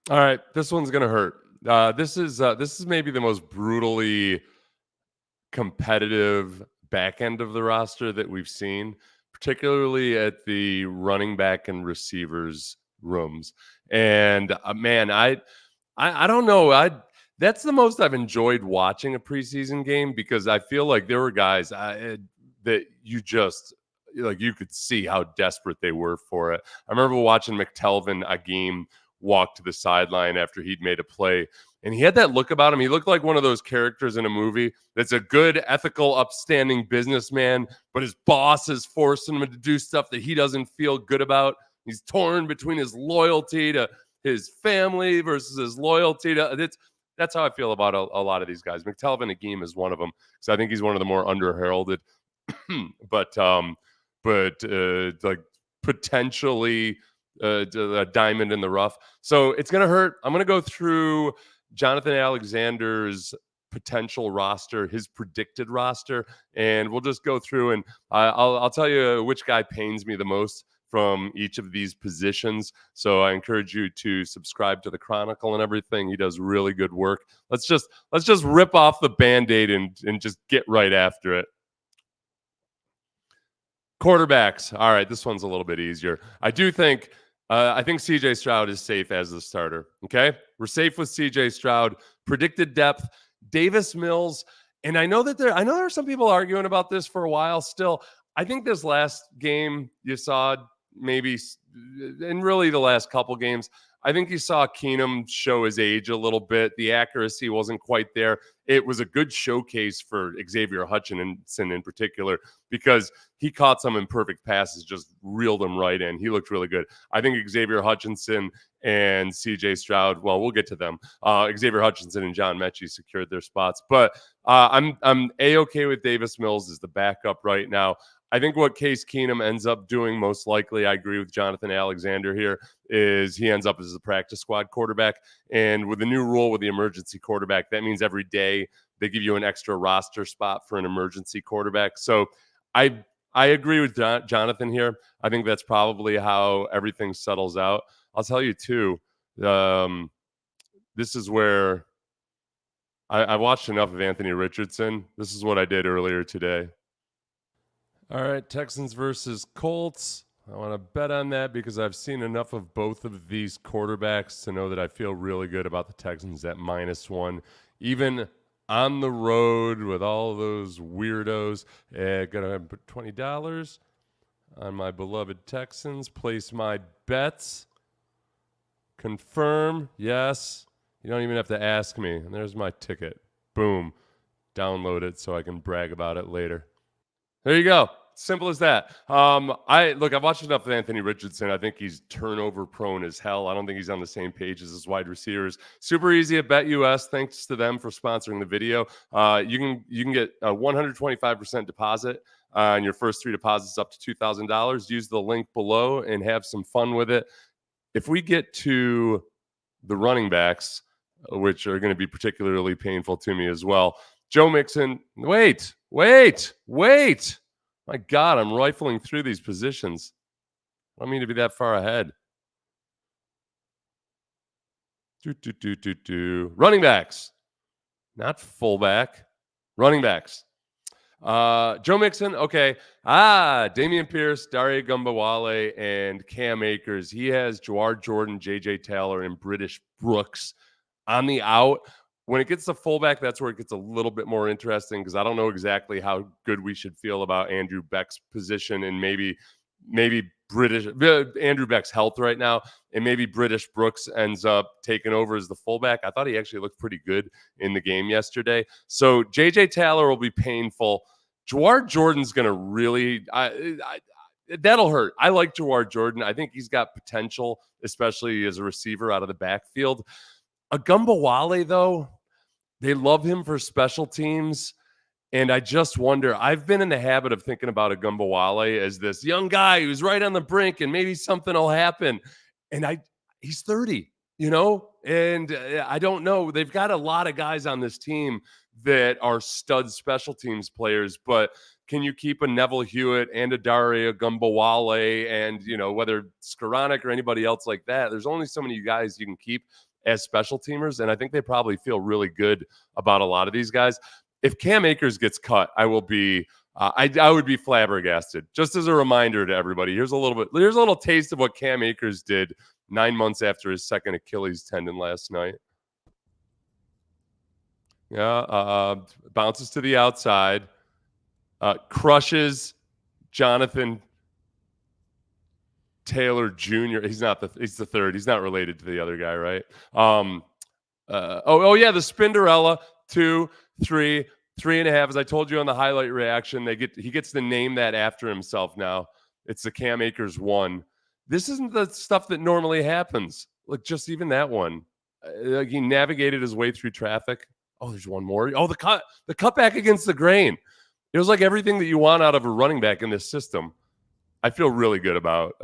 All right, this one's gonna hurt. This is maybe the most brutally competitive back end of the roster that we've seen, particularly at the running back and receivers rooms. And man, I don't know. I That's the most I've enjoyed watching a preseason game because I feel like there were guys that you just like you could see how desperate they were for it. I remember watching McTelvin a game walk to the sideline after he'd made a play, and he had that look about him. He looked like one of those characters in a movie that's a good, ethical, upstanding businessman, but his boss is forcing him to do stuff that he doesn't feel good about. He's torn between his loyalty to his family versus his loyalty to that's how I feel about a lot of these guys. McTelvin Agim is one of them because I think he's one of the more underheralded, but like potentially a diamond in the rough. So it's gonna hurt. I'm gonna go through Jonathan Alexander's potential roster, his predicted roster, and we'll just go through and I'll tell you which guy pains me the most from each of these positions. So I encourage you to subscribe to the Chronicle and everything. He does really good work. Let's just rip off the Band-Aid and just get right after it. Quarterbacks. All right, this one's a little bit easier. I think CJ Stroud is safe as the starter. Okay, we're safe with CJ Stroud. Predicted depth, Davis Mills, and I know there are some people arguing about this for a while still. I think this last game you saw maybe, and really the last couple games, I think you saw Keenum show his age a little bit. The accuracy wasn't quite there. It was a good showcase for Xavier Hutchinson in particular because he caught some imperfect passes, just reeled them right in. He looked really good. I think Xavier Hutchinson and CJ Stroud, well, we'll get to them. Xavier Hutchinson and John Mechie secured their spots, but I'm A-okay with Davis Mills as the backup right now. I think what Case Keenum ends up doing most likely, I agree with Jonathan Alexander here, is he ends up as the practice squad quarterback. And with the new rule with the emergency quarterback, that means every day they give you an extra roster spot for an emergency quarterback. So I agree with Jonathan here. I think that's probably how everything settles out. I'll tell you too, this is where I watched enough of Anthony Richardson. This is what I did earlier today. All right, Texans versus Colts. I want to bet on that because I've seen enough of both of these quarterbacks to know that I feel really good about the Texans at -1. Even on the road with all those weirdos, gonna put $20 on my beloved Texans. Place my bets. Confirm. Yes. You don't even have to ask me. And there's my ticket. Boom. Download it so I can brag about it later. There you go. Simple as that. I've watched enough of Anthony Richardson. I think he's turnover prone as hell. I don't think he's on the same page as his wide receivers. Super easy at BetUS. Thanks to them for sponsoring the video. You can get a 125% deposit on your first 3 deposits up to $2,000. Use the link below and have some fun with it. If we get to the running backs, which are going to be particularly painful to me as well, Joe Mixon. Wait. My God, I'm rifling through these positions. I don't mean to be that far ahead. Running backs. Not fullback. Running backs. Joe Mixon, okay. Dameon Pierce, Daria Gumbawale, and Cam Akers. He has Jawar Jordan, J.J. Taylor, and British Brooks on the out. When it gets to fullback, that's where it gets a little bit more interesting because I don't know exactly how good we should feel about Andrew Beck's position and maybe British Andrew Beck's health right now, and maybe British Brooks ends up taking over as the fullback. I thought he actually looked pretty good in the game yesterday. So J.J. Taylor will be painful. Jawar Jordan's going to really that'll hurt. I like Jawar Jordan. I think he's got potential, especially as a receiver out of the backfield. Agumbawale, though, they love him for special teams. And I just wonder, I've been in the habit of thinking about Agumbawale as this young guy who's right on the brink and maybe something will happen. And he's 30, and I don't know. They've got a lot of guys on this team that are stud special teams players, but can you keep a Neville Hewitt and a Daria Agumbawale and, whether Skoranek or anybody else like that? There's only so many guys you can keep. as special teamers, and I think they probably feel really good about a lot of these guys. If Cam Akers gets cut, I will be I would be flabbergasted. Just as a reminder to everybody, here's a little taste of what Cam Akers did 9 months after his second Achilles tendon last night. Yeah, bounces to the outside, crushes Jonathan Taylor Jr. He's the third. He's not related to the other guy, right? Yeah, the Spinderella, 2, 3, 3.5. As I told you on the highlight reaction, he gets to name that after himself now. It's the Cam Akers 1. This isn't the stuff that normally happens. Like just even that one. Like he navigated his way through traffic. Oh, there's one more. Oh, the cutback against the grain. It was like everything that you want out of a running back in this system. I feel really good about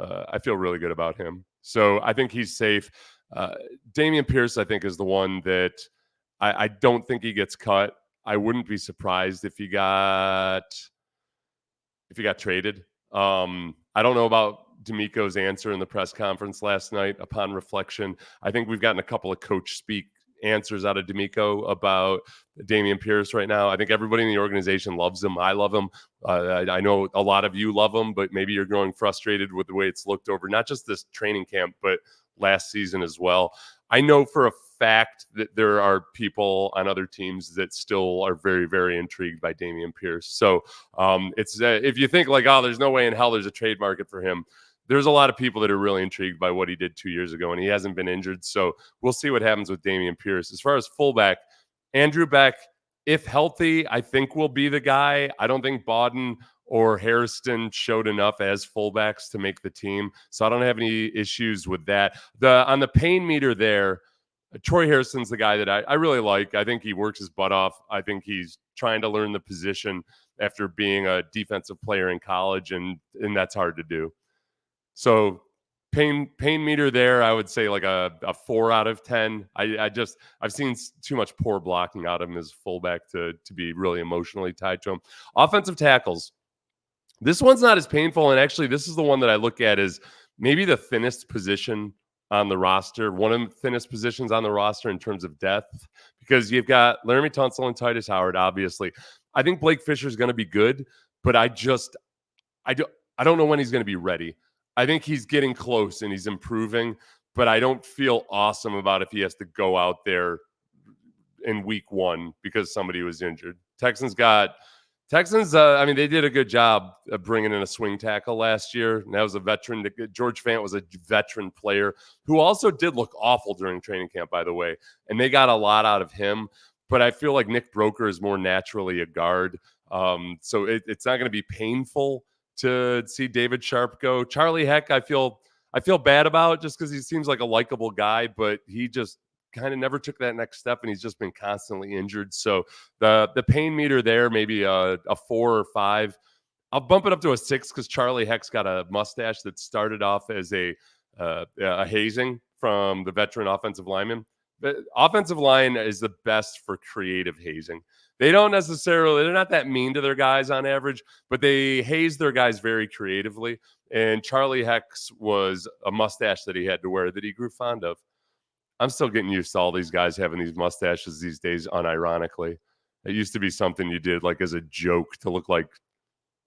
him. So I think he's safe. Dameon Pierce, I think, is the one that I don't think he gets cut. I wouldn't be surprised if he got traded. I don't know about D'Amico's answer in the press conference last night. Upon reflection, I think we've gotten a couple of coach speak answers out of D'Amico about Dameon Pierce right now. I think everybody in the organization loves him. I love him. I know a lot of you love him, but maybe you're growing frustrated with the way it's looked over, not just this training camp, but last season as well. I know for a fact that there are people on other teams that still are very, very intrigued by Dameon Pierce. So it's if you think like, oh, there's no way in hell there's a trade market for him, there's a lot of people that are really intrigued by what he did 2 years ago, and he hasn't been injured. So we'll see what happens with Dameon Pierce. As far as fullback, Andrew Beck, if healthy, I think will be the guy. I don't think Bawden or Hairston showed enough as fullbacks to make the team. So I don't have any issues with that. On the pain meter there, Troy Hairston's the guy that I really like. I think he works his butt off. I think he's trying to learn the position after being a defensive player in college, and that's hard to do. So pain meter there, I would say like a 4 out of 10. I've seen too much poor blocking out of him as fullback to be really emotionally tied to him. Offensive tackles. This one's not as painful, and actually this is the one that I look at as maybe the thinnest position on the roster, one of the thinnest positions on the roster in terms of depth, because you've got Laramie Tunsil and Titus Howard, obviously. I think Blake Fisher is going to be good, but I don't know when he's going to be ready. I think he's getting close and he's improving, but I don't feel awesome about if he has to go out there in week 1 because somebody was injured. Texans, I mean, they did a good job of bringing in a swing tackle last year. And that was a veteran. George Fant was a veteran player who also did look awful during training camp, by the way. And they got a lot out of him. But I feel like Nick Broker is more naturally a guard. So it's not going to be painful to see David Sharp go. Charlie Heck, I feel bad about just because he seems like a likable guy, but he just kind of never took that next step, and he's just been constantly injured. So the pain meter there, maybe a 4 or 5. I'll bump it up to a 6 because Charlie Heck's got a mustache that started off as a hazing from the veteran offensive lineman. The offensive line is the best for creative hazing. They're not that mean to their guys on average, but they haze their guys very creatively. And Charlie Heck's was a mustache that he had to wear that he grew fond of. I'm still getting used to all these guys having these mustaches these days, unironically. It used to be something you did like as a joke to look like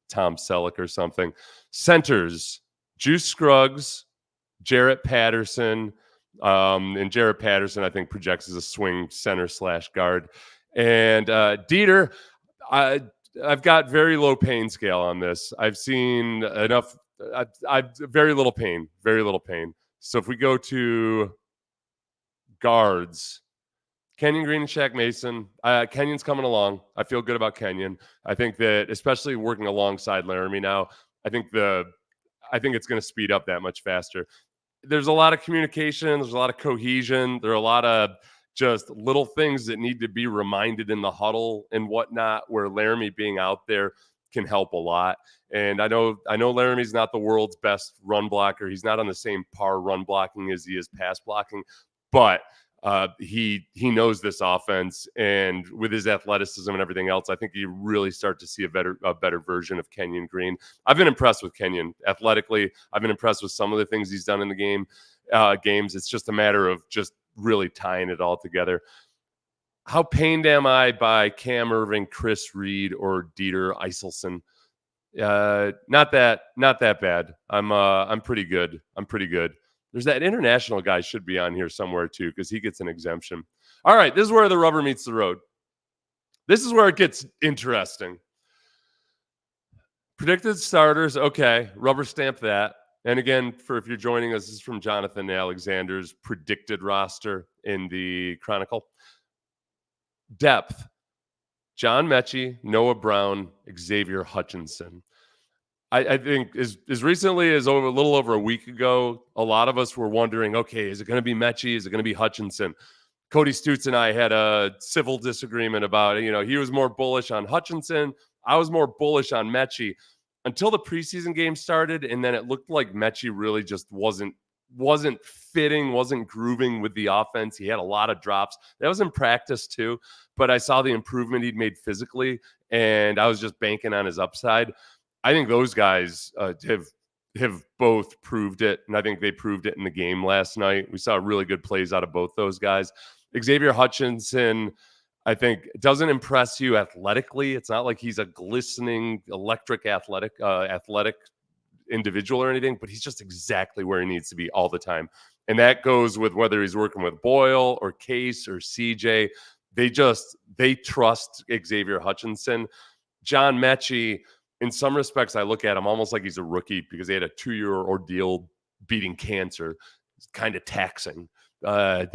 Tom Selleck or something. Centers, Juice Scruggs, Jarrett Patterson. And Jarrett Patterson, I think, projects as a swing center / guard. And Dieter, I've got very low pain scale on this. I've seen enough. I've very little pain. So if we go to guards, Kenyon Green and Shaq Mason. Kenyon's coming along. I feel good about Kenyon. I think that, especially working alongside Laramie now, I think it's going to speed up that much faster. There's a lot of communication. There's a lot of cohesion. There are a lot of just little things that need to be reminded in the huddle and whatnot, where Laramie being out there can help a lot. And I know Laramie's not the world's best run blocker. He's not on the same par run blocking as he is pass blocking, but he knows this offense, and with his athleticism and everything else, I think you really start to see a better version of Kenyon Green. I've been impressed with Kenyon athletically. I've been impressed with some of the things he's done in the games. It's just a matter of just really tying it all together. How pained am I by Cam Irving, Chris Reed, or Dieter Eiselson? Not that bad. I'm pretty good. I'm pretty good. There's that international guy should be on here somewhere too, because he gets an exemption. All right, this is where the rubber meets the road. This is where it gets interesting. Predicted starters, okay, rubber stamp that. And again, for if you're joining us, this is from Jonathan Alexander's predicted roster in the Chronicle. Depth: John Mechie, Noah Brown, Xavier Hutchinson. I think as recently as a little over a week ago, a lot of us were wondering, okay, is it going to be Mechie? Is it going to be Hutchinson? Cody Stutz and I had a civil disagreement about it. He was more bullish on Hutchinson. I was more bullish on Mechie until the preseason game started, and then it looked like Mechie really just wasn't fitting, wasn't grooving with the offense. He had a lot of drops. That was in practice too, but I saw the improvement he'd made physically, and I was just banking on his upside. I think those guys have both proved it, and I think they proved it in the game last night. We saw really good plays out of both those guys. Xavier Hutchinson, I think, doesn't impress you athletically. It's not like he's a glistening, electric athletic individual or anything, but he's just exactly where he needs to be all the time. And that goes with whether he's working with Boyle or Case or CJ. They trust Xavier Hutchinson. John Mechie, in some respects, I look at him almost like he's a rookie because he had a 2-year ordeal beating cancer. It's kind of taxing. Back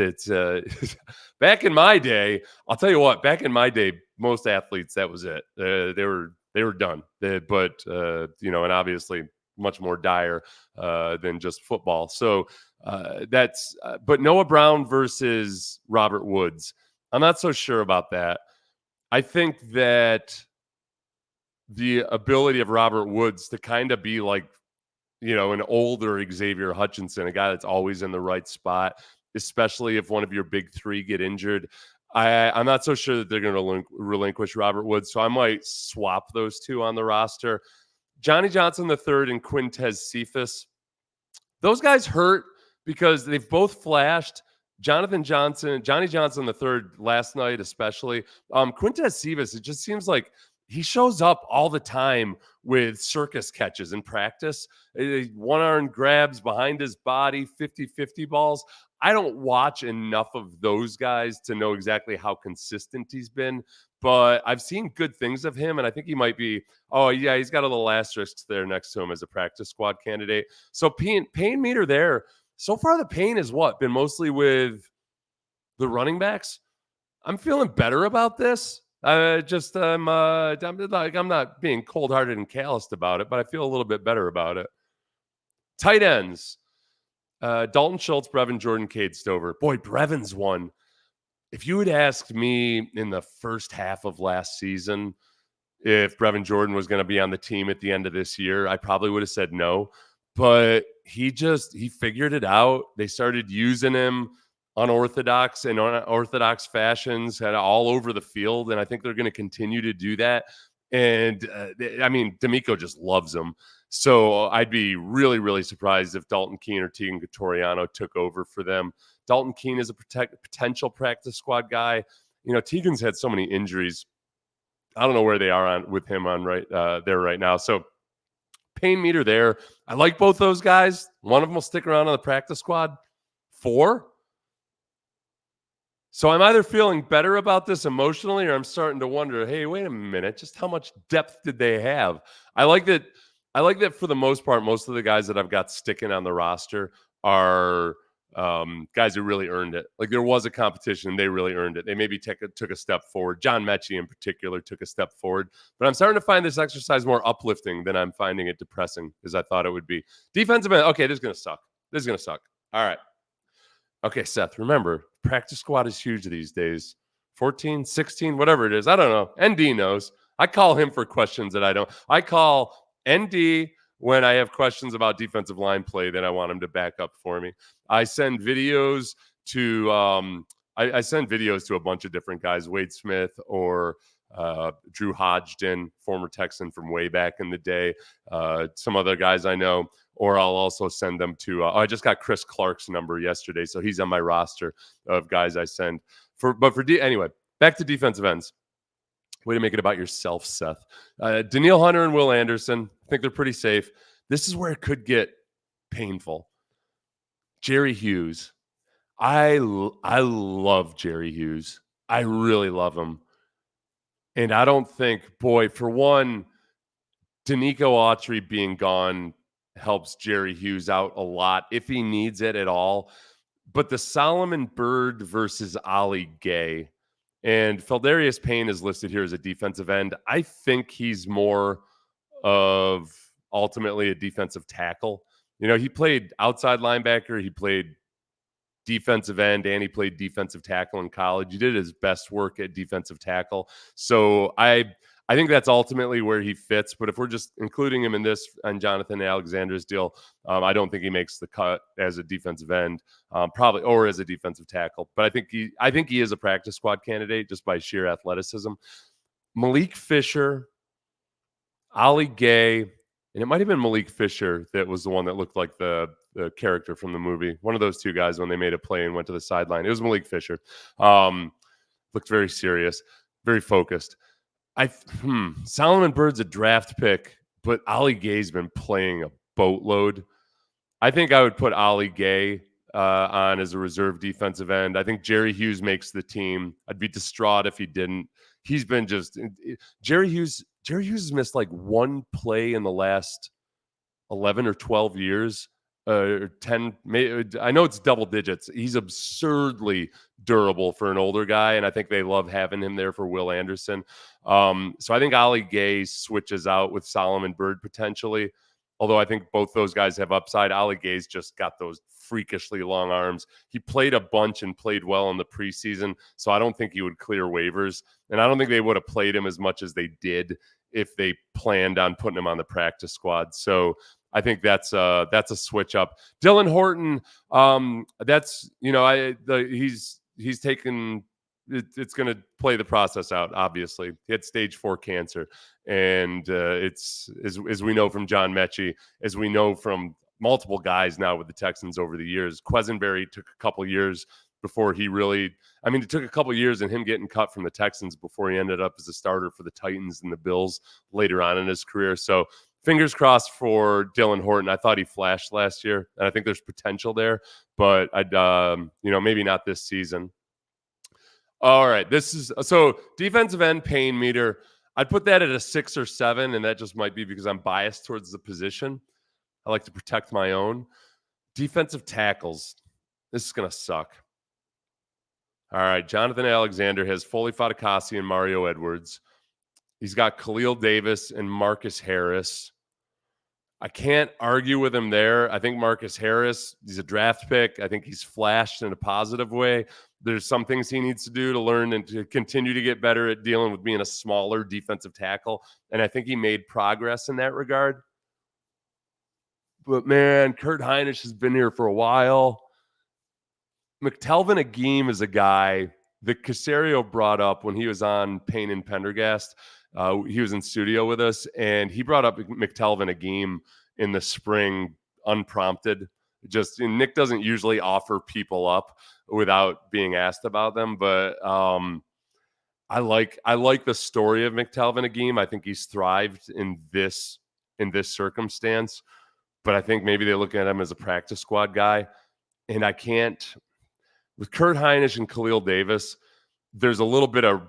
in my day, I'll tell you what, back in my day, most athletes, that was it. They were done. And obviously much more dire than just football. So but Noah Brown versus Robert Woods, I'm not so sure about that. I think that the ability of Robert Woods to kind of be like, an older Xavier Hutchinson, a guy that's always in the right spot, especially if one of your big three get injured. I'm not so sure that they're going to relinquish Robert Woods, so I might swap those two on the roster. Johnny Johnson III and Quintez Cephas, those guys hurt because they've both flashed. Johnny Johnson III last night especially. Quintez Cephas, it just seems like he shows up all the time with circus catches in practice. One-arm grabs behind his body, 50-50 balls. I don't watch enough of those guys to know exactly how consistent he's been, but I've seen good things of him, and I think he might be, he's got a little asterisk there next to him as a practice squad candidate. So pain meter there. So far the pain is been mostly with the running backs. I'm feeling better about this. I'm not being cold-hearted and calloused about it, but I feel a little bit better about it. Tight ends. Dalton Schultz, Brevin Jordan, Cade Stover. Boy, Brevin's one. If you had asked me in the first half of last season if Brevin Jordan was going to be on the team at the end of this year, I probably would have said no. But he figured it out. They started using him unorthodox fashions, had all over the field, and I think they're going to continue to do that. And D'Amico just loves him. So I'd be really, really surprised if Dalton Keene or Tegan Toriano took over for them. Dalton Keene is a potential practice squad guy. Tegan's had so many injuries. I don't know where they are with him there right now. So pain meter there. I like both those guys. One of them will stick around on the practice squad. 4. So I'm either feeling better about this emotionally, or I'm starting to wonder, hey, wait a minute, just how much depth did they have? I like that for the most part, most of the guys that I've got sticking on the roster are guys who really earned it. Like there was a competition, they really earned it. They maybe took a step forward. John Mechie in particular took a step forward. But I'm starting to find this exercise more uplifting than I'm finding it depressing as I thought it would be. Defensive end, okay, this is going to suck. All right. Okay, Seth, remember, practice squad is huge these days. 14, 16, whatever it is. I don't know. ND knows. I call him for questions that I don't. I call ND when I have questions about defensive line play that I want him to back up for me. I send videos to I send videos to a bunch of different guys, Wade Smith or Drew Hodgson, former Texan from way back in the day, some other guys I know, or I'll also send them to. I just got Chris Clark's number yesterday, so he's on my roster of guys I send for. But anyway, back to defensive ends. Way to make it about yourself, Seth. Danielle Hunter and Will Anderson, I think they're pretty safe. This is where it could get painful. Jerry Hughes. I love Jerry Hughes. I really love him. And I don't think, boy, for one, Danico Autry being gone helps Jerry Hughes out a lot if he needs it at all. But the Solomon Byrd versus Ali Gay, and Feldarius Payne is listed here as a defensive end. I think he's more of ultimately a defensive tackle. You know, he played outside linebacker, he played defensive end, and he played defensive tackle in college. He did his best work at defensive tackle. So I think that's ultimately where he fits. But if we're just including him in this on Jonathan Alexander's deal, I don't think he makes the cut as a defensive end, probably, or as a defensive tackle. But I think he is a practice squad candidate just by sheer athleticism. Malik Fisher, Ali Gay, and it might have been Malik Fisher that was the one that looked like the character from the movie. One of those two guys when they made a play and went to the sideline. It was Malik Fisher. Looked very serious, very focused. Solomon Byrd's a draft pick, but Ali Gay's been playing a boatload. I think I would put Ali Gay on as a reserve defensive end. I think Jerry Hughes makes the team. I'd be distraught if he didn't. He's been just Jerry Hughes has missed like one play in the last 11 or 12 years. Or 10, I know it's double digits. He's absurdly durable for an older guy, and I think they love having him there for Will Anderson. So I think Ali Gay switches out with Solomon Byrd potentially, although I think both those guys have upside. Ali Gay's just got those freakishly long arms. He played a bunch and played well in the preseason, so I don't think he would clear waivers, and I don't think they would have played him as much as they did if they planned on putting him on the practice squad. So I think that's a switch up. Dylan Horton, that's he's taken. It's going to play the process out. Obviously, he had stage 4 cancer, and it's as we know from John Mechie, as we know from multiple guys now with the Texans over the years. Quesenberry took a couple years before he really. I mean, it took a couple years and him getting cut from the Texans before he ended up as a starter for the Titans and the Bills later on in his career. So. Fingers crossed for Dylan Horton. I thought he flashed last year, and I think there's potential there, but I'd, maybe not this season. All right, this is so defensive end pain meter. I'd put that at a 6 or 7, and that just might be because I'm biased towards the position. I like to protect my own. Defensive tackles. This is gonna suck. All right, Jonathan Alexander has Foley Fatukasi and Mario Edwards. He's got Khalil Davis and Marcus Harris. I can't argue with him there. I think Marcus Harris, he's a draft pick. I think he's flashed in a positive way. There's some things he needs to do to learn and to continue to get better at dealing with being a smaller defensive tackle. And I think he made progress in that regard. But, man, Kurt Hinish has been here for a while. McTelvin Agim is a guy that Caserio brought up when he was on Payne and Pendergast. He was in studio with us, and he brought up McTelvin Agim in the spring unprompted. Nick doesn't usually offer people up without being asked about them, but I like the story of McTelvin Agim. I think he's thrived in this circumstance, but I think maybe they look at him as a practice squad guy, and I can't. With Kurt Hinish and Khalil Davis, there's a little bit of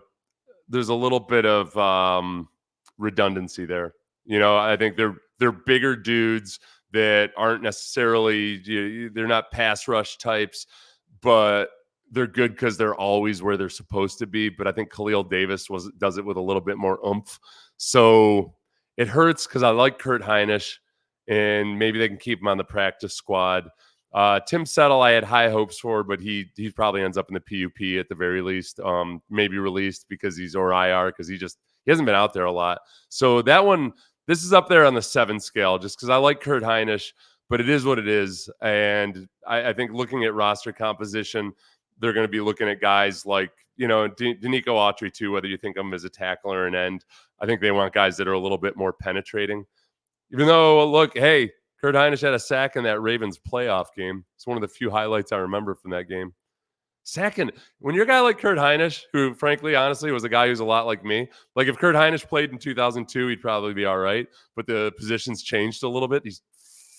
redundancy there. You know, I think they're bigger dudes that aren't necessarily, they're not pass rush types, but they're good because they're always where they're supposed to be. But I think Khalil Davis does it with a little bit more oomph. So it hurts because I like Kurt Hinish, and maybe they can keep him on the practice squad. Tim Settle, I had high hopes for, but he probably ends up in the PUP at the very least. Maybe released because he's or IR because he hasn't been out there a lot. So that one, this is up there on the 7 scale, just because I like Kurt Hinish, but it is what it is. And I think looking at roster composition, they're going to be looking at guys like Danico Autry too. Whether you think of him as a tackle or an end, I think they want guys that are a little bit more penetrating. Even though, look, hey. Kurt Hinish had a sack in that Ravens playoff game. It's one of the few highlights I remember from that game. Second, when you're a guy like Kurt Hinish, who frankly, honestly, was a guy who's a lot like me, like if Kurt Hinish played in 2002, he'd probably be all right. But the positions changed a little bit. These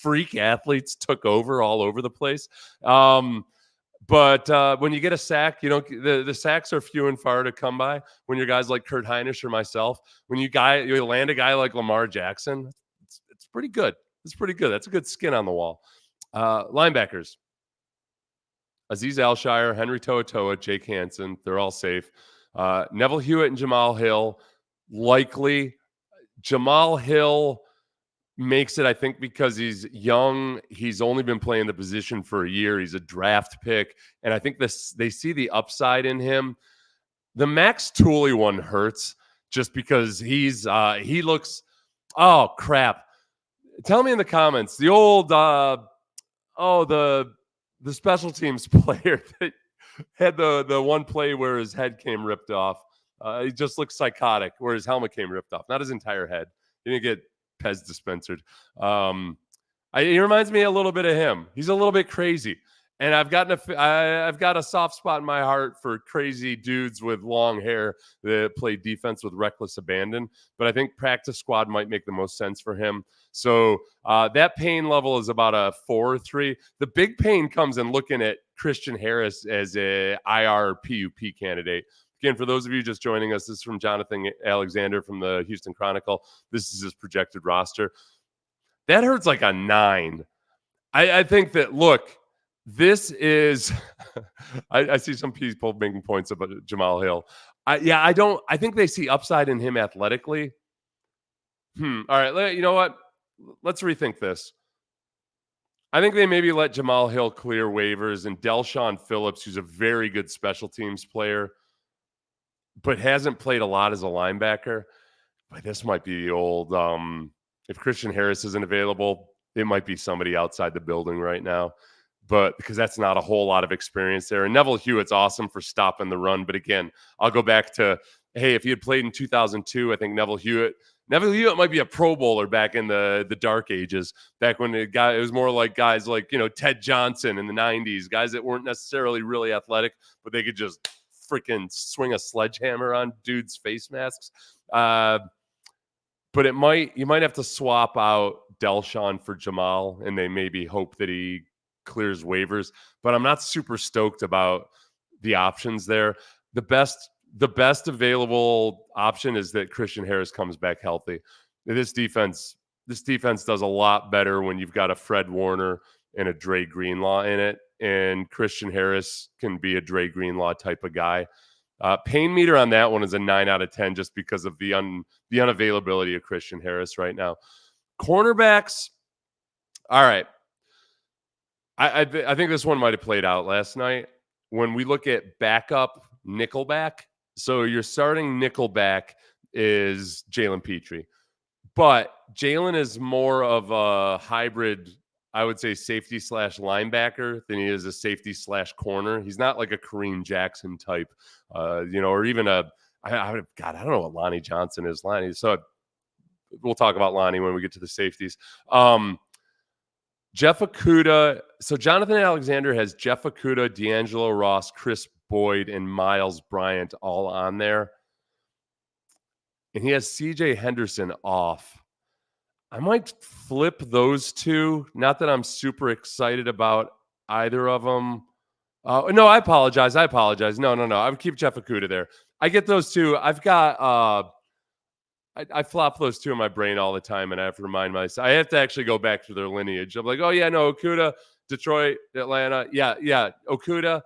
freak athletes took over all over the place. But when you get a sack, the sacks are few and far to come by. When you're guys like Kurt Hinish or myself, when you land a guy like Lamar Jackson, it's pretty good. It's pretty good. That's a good skin on the wall. Linebackers. Aziz Alshire, Henry To'oTo'o, Jake Hansen, they're all safe. Neville Hewitt and Jamal Hill, likely. Jamal Hill makes it, I think, because he's young. He's only been playing the position for a year. He's a draft pick. And I think they see the upside in him. The Max Tooley one hurts just because he looks, oh, crap. Tell me in the comments, the old, the special teams player that had the one play where his head came ripped off. He just looks psychotic, where his helmet came ripped off. Not his entire head. He didn't get Pez dispensered. He reminds me a little bit of him. He's a little bit crazy. And I've got a soft spot in my heart for crazy dudes with long hair that play defense with reckless abandon. But I think practice squad might make the most sense for him. So that pain level is about a 4 or 3. The big pain comes in looking at Christian Harris as a IR PUP candidate. Again, for those of you just joining us, this is from Jonathan Alexander from the Houston Chronicle. This is his projected roster. That hurts like a 9. I think that, look, this is I see some people making points about Jamal Hill. I think they see upside in him athletically. All right, you know what? Let's rethink this. I think they maybe let Jamal Hill clear waivers, and Del'Shawn Phillips, who's a very good special teams player, but hasn't played a lot as a linebacker. But this might be the old, if Christian Harris isn't available, it might be somebody outside the building right now. But because that's not a whole lot of experience there. And Neville Hewitt's awesome for stopping the run. But again, I'll go back to, hey, if he had played in 2002, I think Neville Hewitt might be a Pro Bowler back in the dark ages, back when it was more like guys like, Ted Johnson in the 90s, guys that weren't necessarily really athletic, but they could just freaking swing a sledgehammer on dudes' face masks. But you might have to swap out Del'Shawn for Jamal, and they maybe hope that he clears waivers. But I'm not super stoked about the options there. The best available option is that Christian Harris comes back healthy. This defense does a lot better when you've got a Fred Warner and a Dre Greenlaw in it, and Christian Harris can be a Dre Greenlaw type of guy. Pain meter on that one is a 9 out of 10 just because of the unavailability of Christian Harris right now. Cornerbacks, all right. I think this one might have played out last night. When we look at backup nickelback, so your starting nickelback is Jalen Petrie. But Jalen is more of a hybrid, I would say, safety / linebacker than he is a safety / corner. He's not like a Kareem Jackson type, or even I don't know what Lonnie Johnson is. So we'll talk about Lonnie when we get to the safeties. Jeff Okudah. So Jonathan Alexander has Jeff Okudah, D'Angelo Ross, Chris Boyd, and Miles Bryant all on there. And he has CJ Henderson off. I might flip those two. Not that I'm super excited about either of them. No, I apologize. No. I would keep Jeff Okudah there. I get those two. I've got I flop those two in my brain all the time, and I have to remind myself. I have to actually go back to their lineage. I'm like, oh, yeah, no, Okudah, Detroit, Atlanta. Yeah. Okudah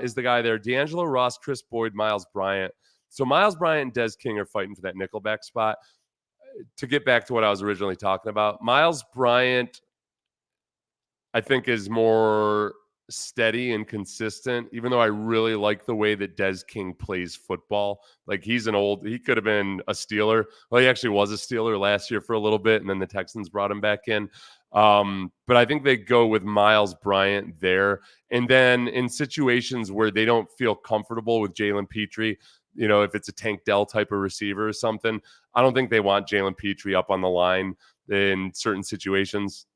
is the guy there. D'Angelo Ross, Chris Boyd, Miles Bryant. So Miles Bryant and Des King are fighting for that nickelback spot. To get back to what I was originally talking about, Miles Bryant, I think, is more steady and consistent, even though I really like the way that Des King plays football. Like, he could have been a Steeler. Well, he actually was a Steeler last year for a little bit, and then the Texans brought him back in. But I think they go with Miles Bryant there. And then in situations where they don't feel comfortable with Jalen Petrie, if it's a Tank Dell type of receiver or something, I don't think they want Jalen Petrie up on the line in certain situations.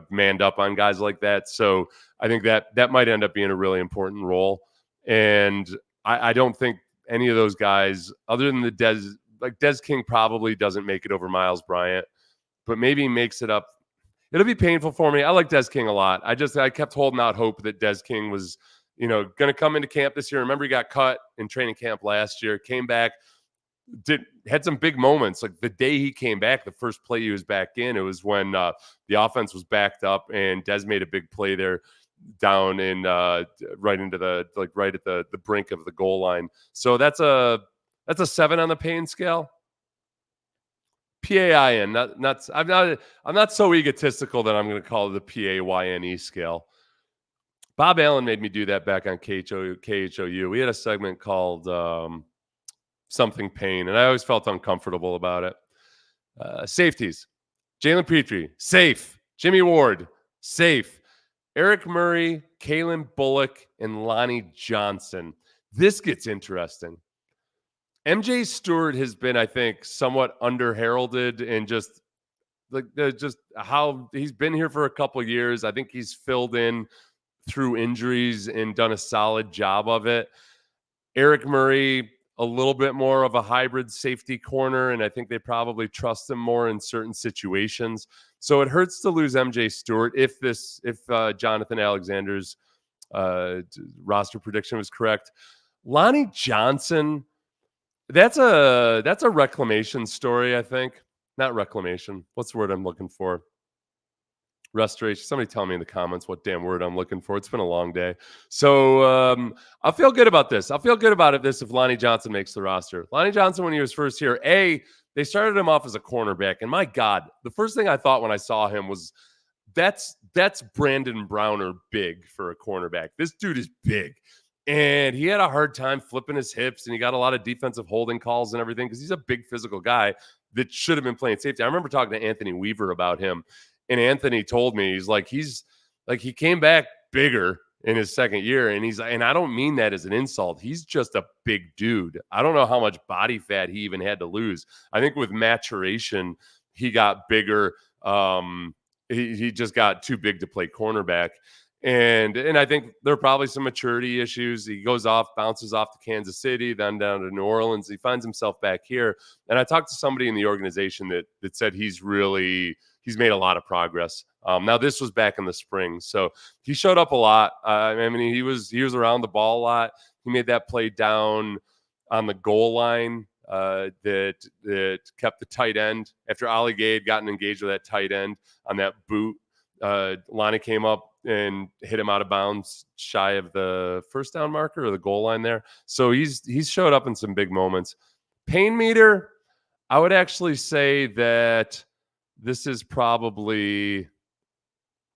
manned up on guys like that. So I think that might end up being a really important role. And I don't think any of those guys, other than the Des King, probably doesn't make it over Miles Bryant, but maybe makes it up. It'll be painful for me. I like Des King a lot. I kept holding out hope that Des King was, going to come into camp this year. Remember, he got cut in training camp last year, came back, had some big moments. Like the day he came back, the first play he was back in, it was when the offense was backed up and Des made a big play there down in right into right at the brink of the goal line. So that's a 7 on the pain scale. PAIN, I'm not so egotistical that I'm going to call it the PAYNE scale. Bob Allen made me do that back on KHOU. We had a segment called something pain, and I always felt uncomfortable about it. Safeties: Jalen Petrie, safe. Jimmy Ward, safe. Eric Murray, Kalen Bullock, and Lonnie Johnson. This gets interesting. MJ Stewart has been, I think, somewhat under-heralded and just how he's been here for a couple of years. I think he's filled in through injuries and done a solid job of it. Eric Murray, a little bit more of a hybrid safety corner, and I think they probably trust him more in certain situations. So it hurts to lose MJ Stewart if Jonathan Alexander's roster prediction was correct. Lonnie Johnson, that's a reclamation story, I think. Not reclamation. What's the word I'm looking for? Restoration. Somebody tell me in the comments what damn word I'm looking for. It's been a long day. So I'll feel good about this. I'll feel good about this if Lonnie Johnson makes the roster. Lonnie Johnson, when he was first here, they started him off as a cornerback. And my God, the first thing I thought when I saw him was that's Brandon Browner big for a cornerback. This dude is big. And he had a hard time flipping his hips, and he got a lot of defensive holding calls and everything because he's a big physical guy that should have been playing safety. I remember talking to Anthony Weaver about him, and Anthony told me he came back bigger in his second year, and I don't mean that as an insult. He's just a big dude. I don't know how much body fat he even had to lose. I think with maturation, he got bigger. He just got too big to play cornerback. And I think there are probably some maturity issues. He bounces off to Kansas City, then down to New Orleans. He finds himself back here. And I talked to somebody in the organization that said he's made a lot of progress. Now this was back in the spring, so he showed up a lot. He was around the ball a lot. He made that play down on the goal line that kept the tight end after Ollie Gay had gotten engaged with that tight end on that boot. Lonnie came up and hit him out of bounds shy of the first down marker or the goal line there. So he's showed up in some big moments. Pain meter, I would actually say that this is probably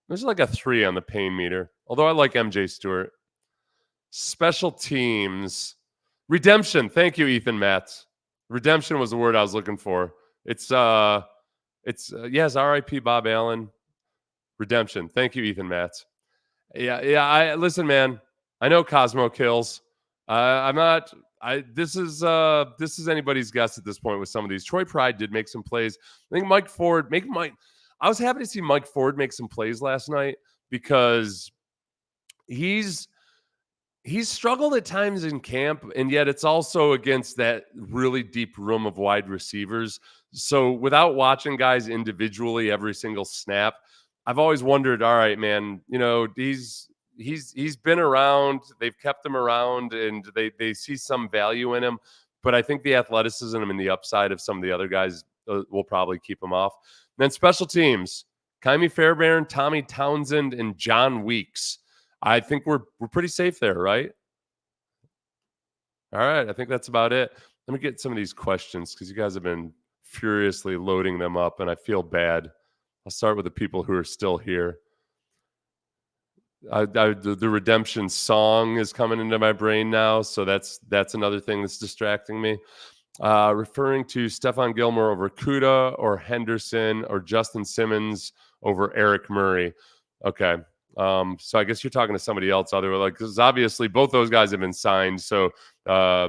there's like a 3 on the pain meter. Although I like MJ Stewart. Special teams. Redemption. Thank you, Ethan Matz. Redemption was the word I was looking for. It's yes, RIP Bob Allen. Redemption. Thank you, Ethan Matz. Yeah. Listen, man. I know Cosmo kills. This is anybody's guess at this point with some of these. Troy Pride did make some plays. I think Mike Ford I was happy to see Mike Ford make some plays last night because he's struggled at times in camp, and yet it's also against that really deep room of wide receivers. So without watching guys individually every single snap, I've always wondered, all right, man, he's been around. They've kept him around, and they see some value in him. But I think the athleticism and the upside of some of the other guys will probably keep him off. And then special teams, Kaimi Fairbairn, Tommy Townsend, and John Weeks. I think we're pretty safe there, right? All right, I think that's about it. Let me get some of these questions because you guys have been furiously loading them up, and I feel bad. I'll start with the people who are still here. The redemption song is coming into my brain now, so that's another thing that's distracting me. Referring to Stephon Gilmore over Kuda or Henderson or Justin Simmons over Eric Murray. Okay. So I guess you're talking to somebody else because obviously both those guys have been signed. So I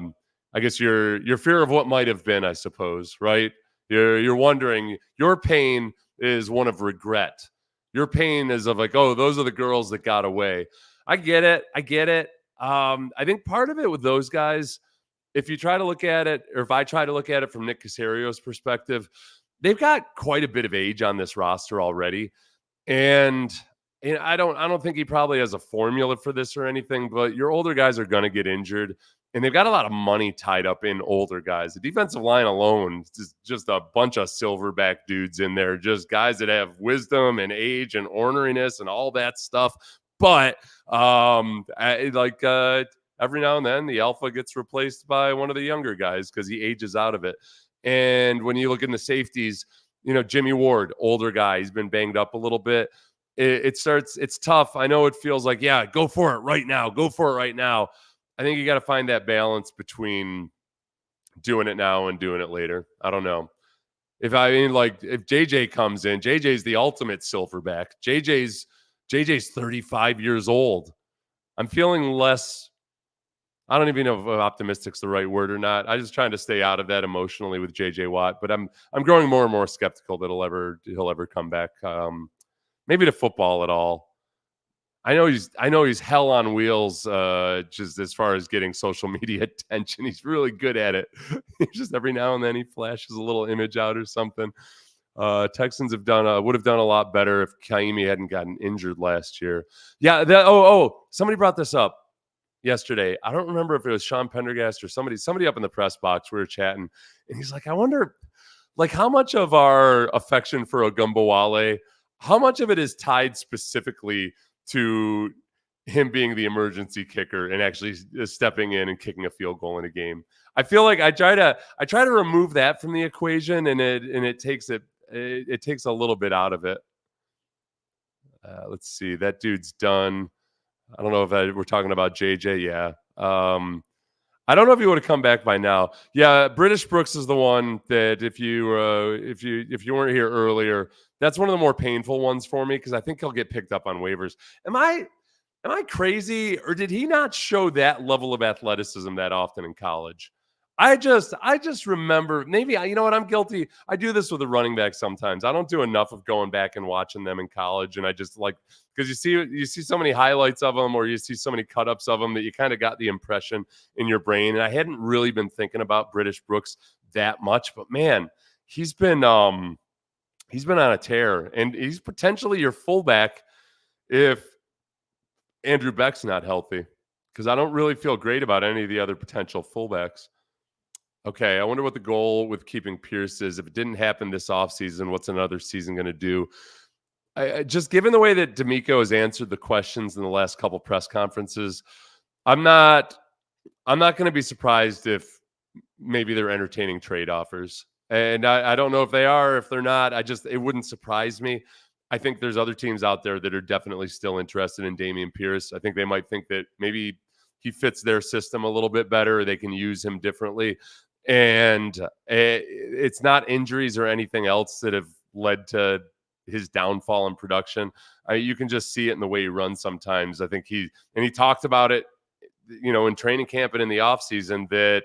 guess your fear of what might have been, I suppose, right? You're wondering, your pain is one of regret. Your pain is of like, oh, those are the girls that got away. I get it. I get it. I think part of it with those guys, if you try to look at it, or if I try to look at it from Nick Casario's perspective, they've got quite a bit of age on this roster already. And I don't think he probably has a formula for this or anything, but your older guys are going to get injured, and they've got a lot of money tied up in older guys. The defensive line alone is just a bunch of silverback dudes in there, just guys that have wisdom and age and orneriness and all that stuff. But every now and then, the alpha gets replaced by one of the younger guys because he ages out of it. And when you look in the safeties, Jimmy Ward, older guy, he's been banged up a little bit. It's tough. I know it feels like, yeah, go for it right now. Go for it right now. I think you got to find that balance between doing it now and doing it later. I don't know. If JJ comes in, JJ's the ultimate silverback. JJ's 35 years old. I'm feeling less. I don't even know if optimistic's the right word or not. I'm just trying to stay out of that emotionally with JJ Watt, but I'm growing more and more skeptical that he'll ever come back. Maybe to football at all. I know he's hell on wheels, just as far as getting social media attention. He's really good at it. Just every now and then he flashes a little image out or something. Texans would have done a lot better if Kaimi hadn't gotten injured last year. Yeah. Somebody brought this up yesterday. I don't remember if it was Sean Pendergast or somebody up in the press box. We were chatting, and he's like, I wonder, like, how much of our affection for Ogumbawale, how much of it is tied specifically to him being the emergency kicker and actually stepping in and kicking a field goal in a game. I feel like I try to remove that from the equation, and it takes a little bit out of it. Let's see, that dude's done. I don't know if we're talking about JJ. Yeah. I don't know if he would have come back by now. Yeah, British Brooks is the one that if you weren't here earlier, that's one of the more painful ones for me because I think he'll get picked up on waivers. Am I crazy, or did he not show that level of athleticism that often in college? I just remember, maybe you know what, I'm guilty. I do this with a running back sometimes. I don't do enough of going back and watching them in college, and I just like, because you see so many highlights of them, or you see so many cut-ups of them that you kind of got the impression in your brain. And I hadn't really been thinking about British Brooks that much, but man, he's been on a tear, and he's potentially your fullback if Andrew Beck's not healthy, because I don't really feel great about any of the other potential fullbacks. Okay, I wonder what the goal with keeping Pierce is. If it didn't happen this offseason, what's another season going to do? Just given the way that D'Amico has answered the questions in the last couple press conferences, I'm not going to be surprised if maybe they're entertaining trade offers. And I don't know if they are, if they're not. It wouldn't surprise me. I think there's other teams out there that are definitely still interested in Dameon Pierce. I think they might think that maybe he fits their system a little bit better. They can use him differently. And it's not injuries or anything else that have led to his downfall in production. You can just see it in the way he runs sometimes. I think he talked about it, in training camp and in the offseason, that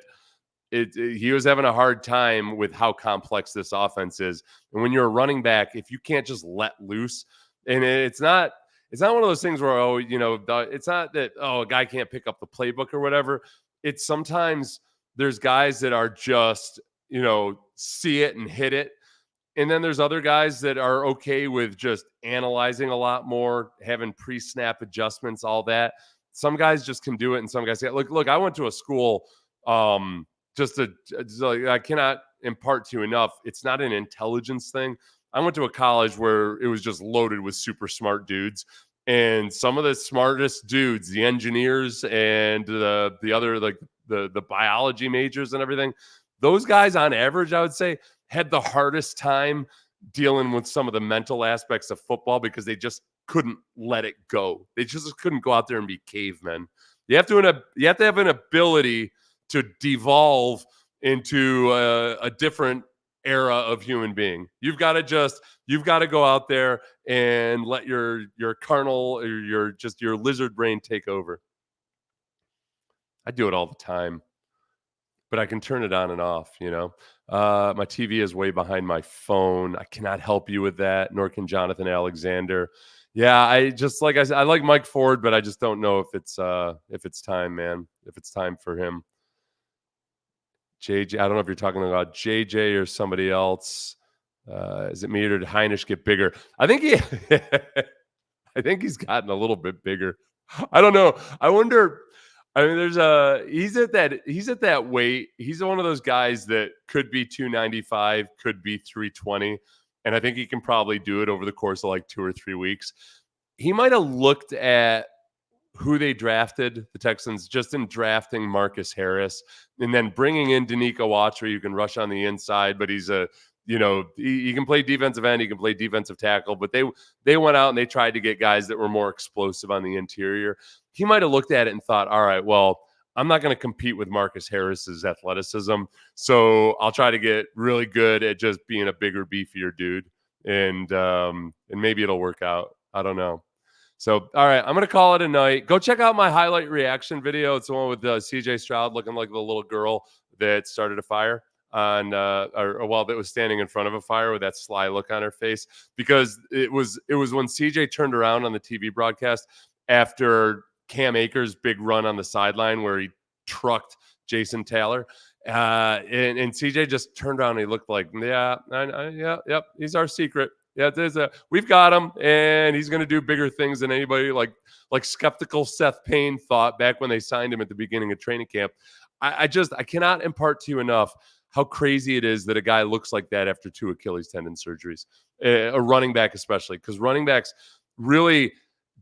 he was having a hard time with how complex this offense is. And when you're a running back, if you can't just let loose, and it's not one of those things where, it's not that, a guy can't pick up the playbook or whatever. It's sometimes there's guys that are just, see it and hit it. And then there's other guys that are okay with just analyzing a lot more, having pre-snap adjustments, all that. Some guys just can do it, and some guys can't. Look, I went to a school, I cannot impart to you enough. It's not an intelligence thing. I went to a college where it was just loaded with super smart dudes. And some of the smartest dudes, the engineers and the other, like the biology majors and everything, those guys on average, I would say, had the hardest time dealing with some of the mental aspects of football because they just couldn't let it go. They just couldn't go out there and be cavemen. You have to have an ability to devolve into a different era of human being. You've got to go out there and let your carnal or your lizard brain take over. I do it all the time. but I can turn it on and off, you know? My TV is way behind my phone. I cannot help you with that, nor can Jonathan Alexander. Yeah, I just like I said, I like Mike Ford, but I just don't know if it's time, man. If it's time for him. JJ, I don't know if you're talking about JJ or somebody else. Is it me or did Heinisch get bigger? I think he I think he's gotten a little bit bigger. I don't know. I wonder. I mean, there's a he's at that weight. He's one of those guys that could be 295, could be 320, and I think he can probably do it over the course of like 2 or 3 weeks. He might have looked at who they drafted, the Texans, just in drafting Marcus Harris and then bringing in Danico Watry, who can rush on the inside, but he's a, he can play defensive end, he can play defensive tackle, but they went out and they tried to get guys that were more explosive on the interior. He might have looked at it and thought, all right, well, I'm not going to compete with Marcus Harris's athleticism, so I'll try to get really good at just being a bigger, beefier dude, and maybe it'll work out. I don't know. So, all right, I'm going to call it a night. Go check out my highlight reaction video. It's the one with CJ Stroud looking like the little girl that started a fire that was standing in front of a fire with that sly look on her face, because it was when CJ turned around on the TV broadcast after Cam Akers' big run on the sideline where he trucked Jason Taylor. And CJ just turned around and he looked like, yep, he's our secret. Yeah, we've got him, and he's going to do bigger things than anybody like skeptical Seth Payne thought back when they signed him at the beginning of training camp. I cannot impart to you enough how crazy it is that a guy looks like that after 2 Achilles tendon surgeries, a running back especially, because running backs really,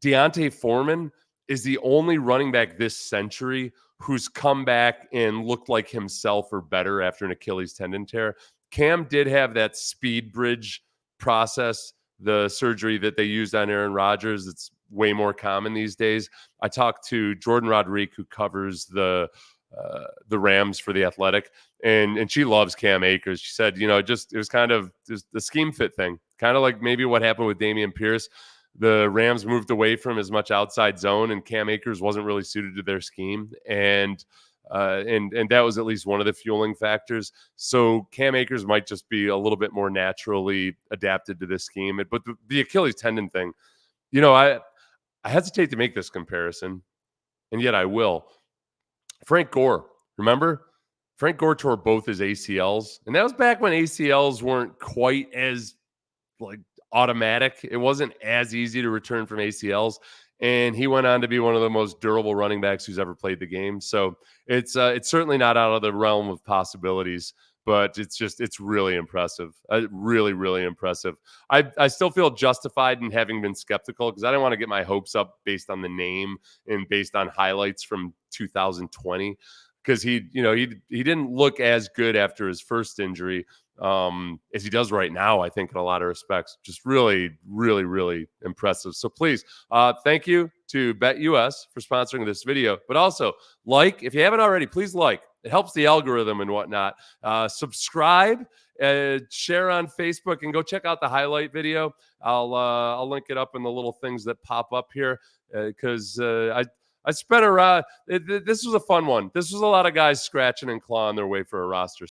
Deontay Foreman is the only running back this century who's come back and looked like himself or better after an Achilles tendon tear. Cam did have that speed bridge process, the surgery that they used on Aaron Rodgers. It's way more common these days. I talked to Jordan Roderick, who covers the Rams for The Athletic, and she loves Cam Akers. She said, it was kind of just the scheme fit thing, kind of like maybe what happened with Dameon Pierce. The Rams moved away from as much outside zone, and Cam Akers wasn't really suited to their scheme, and that was at least one of the fueling factors. So Cam Akers might just be a little bit more naturally adapted to this scheme. But the Achilles tendon thing, I hesitate to make this comparison, and yet I will. Frank Gore, remember? Frank Gore tore both his ACLs, and that was back when ACLs weren't quite as automatic. It wasn't as easy to return from ACLs. And he went on to be one of the most durable running backs who's ever played the game. So it's certainly not out of the realm of possibilities, but it's really impressive. Really, really impressive. I still feel justified in having been skeptical, because I didn't want to get my hopes up based on the name and based on highlights from 2020, because he didn't look as good after his first injury as he does right now, I think, in a lot of respects. Just really, really, really impressive. So please, thank you to BetUS for sponsoring this video. But also, if you haven't already, please like. It helps the algorithm and whatnot. Subscribe, share on Facebook, and go check out the highlight video. I'll link it up in the little things that pop up here, because I spent around. This was a fun one. This was a lot of guys scratching and clawing their way for a roster